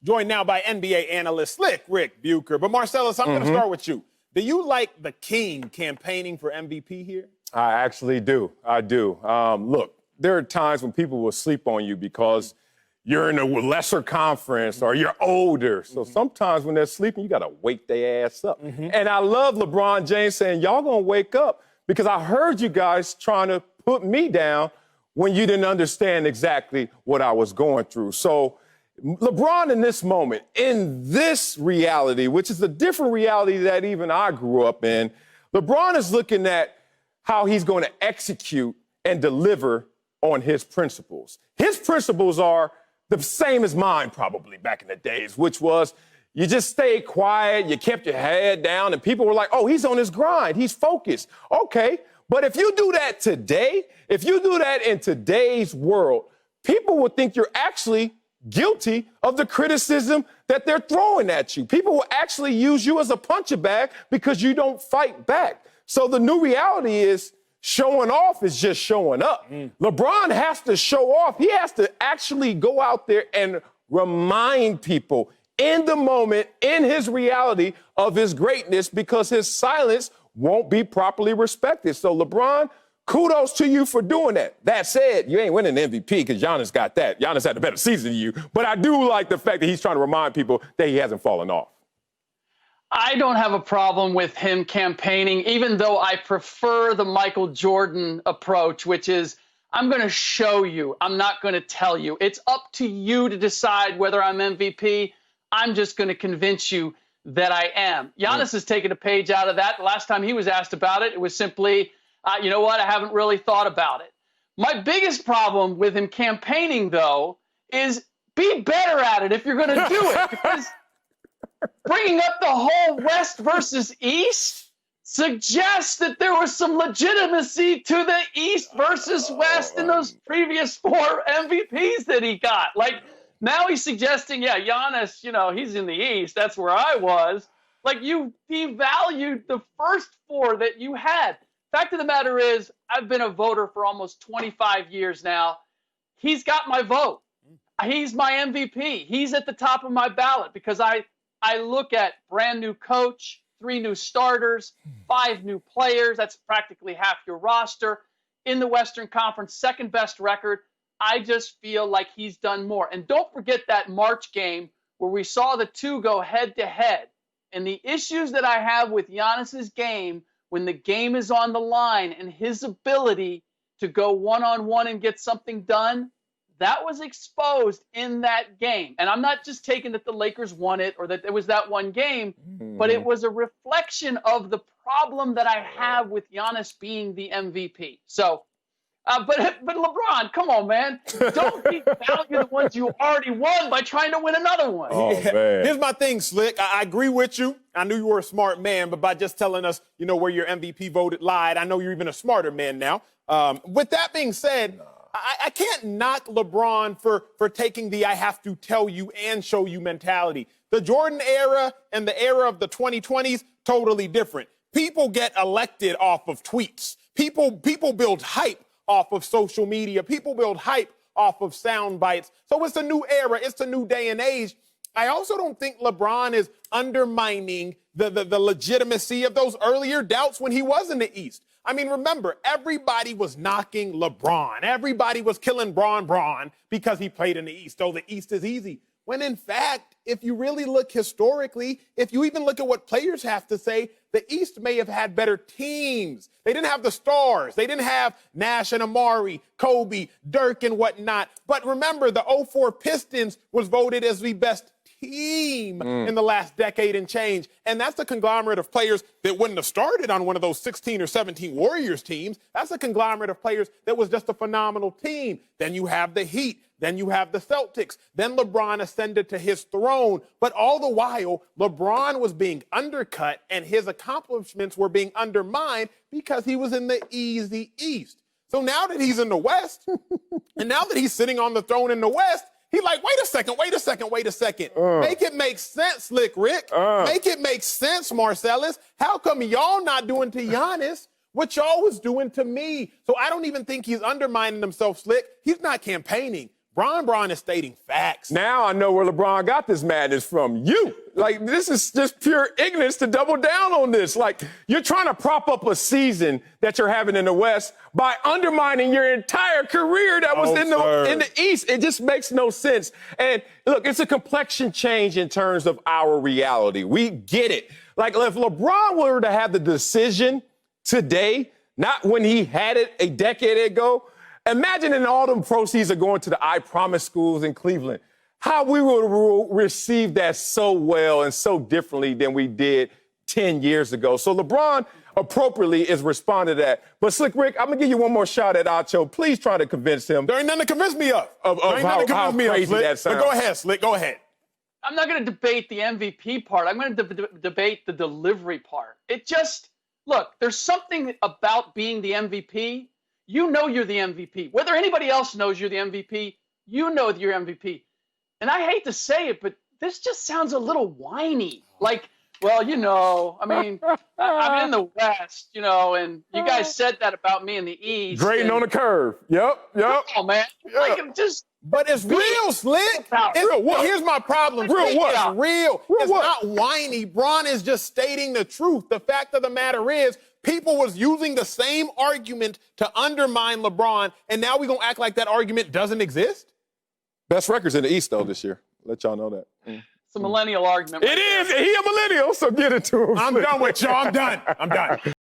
Joined now by NBA analyst Ric Bucher. But Marcellus, I'm going to start with you. Do you like the King campaigning for MVP here? I actually do. I do. Look, there are times when people will sleep on you because you're in a lesser conference or you're older. So sometimes when they're sleeping, you got to wake their ass up. And I love LeBron James saying, y'all going to wake up because I heard you guys trying to put me down when you didn't understand exactly what I was going through. So LeBron in this moment, in this reality, which is a different reality that even I grew up in, LeBron is looking at how he's going to execute and deliver on his principles. His principles are the same as mine probably back in the days, which was you just stayed quiet, you kept your head down, and people were like, oh, he's on his grind, he's focused. Okay, but if you do that today, if you do that in today's world, people will think you're actually guilty of the criticism that they're throwing at you. People will actually use you as a punching bag because you don't fight back. So the new reality is showing off is just showing up. LeBron has to show off. He has to actually go out there and remind people in the moment, in his reality of his greatness, because his silence won't be properly respected. So LeBron, kudos to you for doing that. That said, you ain't winning the MVP because Giannis got that. Giannis had a better season than you. But I do like the fact that he's trying to remind people that he hasn't fallen off. I don't have a problem with him campaigning, even though I prefer the Michael Jordan approach, which is I'm going to show you. I'm not going to tell you. It's up to you to decide whether I'm MVP. I'm just going to convince you that I am. Giannis has taken a page out of that. The last time he was asked about it, it was simply, you know what, I haven't really thought about it. My biggest problem with him campaigning, though, is be better at it if you're going to do it. Because bringing up the whole West versus East suggests that there was some legitimacy to the East versus West in those previous 4 MVPs that he got. Like, now he's suggesting, yeah, Giannis, you know, he's in the East. That's where I was. Like, you devalued the first 4 that you had. Fact of the matter is, I've been a voter for almost 25 years now. He's got my vote. He's my MVP. He's at the top of my ballot because I look at brand new coach, 3 new starters, 5 new players. That's practically half your roster. In the Western Conference, second best record. I just feel like he's done more. And don't forget that March game where we saw the 2 go head to head. And the issues that I have with Giannis's game when the game is on the line and his ability to go one-on-one and get something done, that was exposed in that game. And I'm not just taking that the Lakers won it or that it was that one game, but it was a reflection of the problem that I have with Giannis being the MVP. So, but LeBron, come on, man. Don't devalue the ones you already won by trying to win another one. Oh, man. Here's my thing, Slick. I agree with you. I knew you were a smart man, but by just telling us, you know, where your MVP voted lied, I know you're even a smarter man now. With that being said, I can't knock LeBron for taking the I have to tell you and show you mentality. The Jordan era and the era of the 2020s, totally different. People get elected off of tweets. People build hype off of social media. People build hype off of sound bites. So it's a new era. It's a new day and age. I also don't think LeBron is undermining the legitimacy of those earlier doubts when he was in the East. I mean, remember, everybody was knocking LeBron. Everybody was killing Bron because he played in the East. Oh, the East is easy. When in fact, if you really look historically, if you even look at what players have to say, the East may have had better teams. They didn't have the stars. They didn't have Nash and Amari, Kobe, Dirk, and whatnot. But remember, the 04 Pistons was voted as the best team in the last decade and change. And that's a conglomerate of players that wouldn't have started on one of those 16 or 17 Warriors teams. That's a conglomerate of players that was just a phenomenal team. Then you have the Heat. Then you have the Celtics. Then LeBron ascended to his throne. But all the while, LeBron was being undercut and his accomplishments were being undermined because he was in the easy East. So now that he's in the West, and now that he's sitting on the throne in the West, he's like, wait a second. Make it make sense, Ric. Make it make sense, Marcellus. How come y'all not doing to Giannis what y'all was doing to me? So I don't even think he's undermining himself, Slick. He's not campaigning. Bron is stating facts. Now I know where LeBron got this madness from. You. Like, this is just pure ignorance to double down on this. Like, you're trying to prop up a season that you're having in the West by undermining your entire career that was in the East. It just makes no sense. And look, it's a complexion change in terms of our reality. We get it. Like, if LeBron were to have the decision today, not when he had it a decade ago, imagine all them proceeds are going to the I Promise schools in Cleveland. How we would receive that so well and so differently than we did 10 years ago. So LeBron appropriately is responding to that. But Slick Rick, I'm going to give you one more shot at Acho. Please try to convince him. There ain't nothing to convince me of. How crazy that sounds. But go ahead, Slick. Go ahead. I'm not going to debate the MVP part. I'm going to debate the delivery part. Look, there's something about being the MVP. You know you're the MVP. Whether anybody else knows you're the MVP, you know that you're MVP. And I hate to say it, but this just sounds a little whiny. Like, well, I mean, I'm in the West, and you guys said that about me in the East. Grading on the curve. Yep. Oh, man. Yep. Like, I'm just... But it's real, Slick. Real what? Here's my problem. Real Slick. what? It's real. It's what? not whiny. Bron is just stating the truth. The fact of the matter is, people was using the same argument to undermine LeBron, and now we're going to act like that argument doesn't exist? Best records in the East, though, this year. Let y'all know that. It's a millennial argument. It is. He a millennial, so get it to him. I'm done with y'all. I'm done.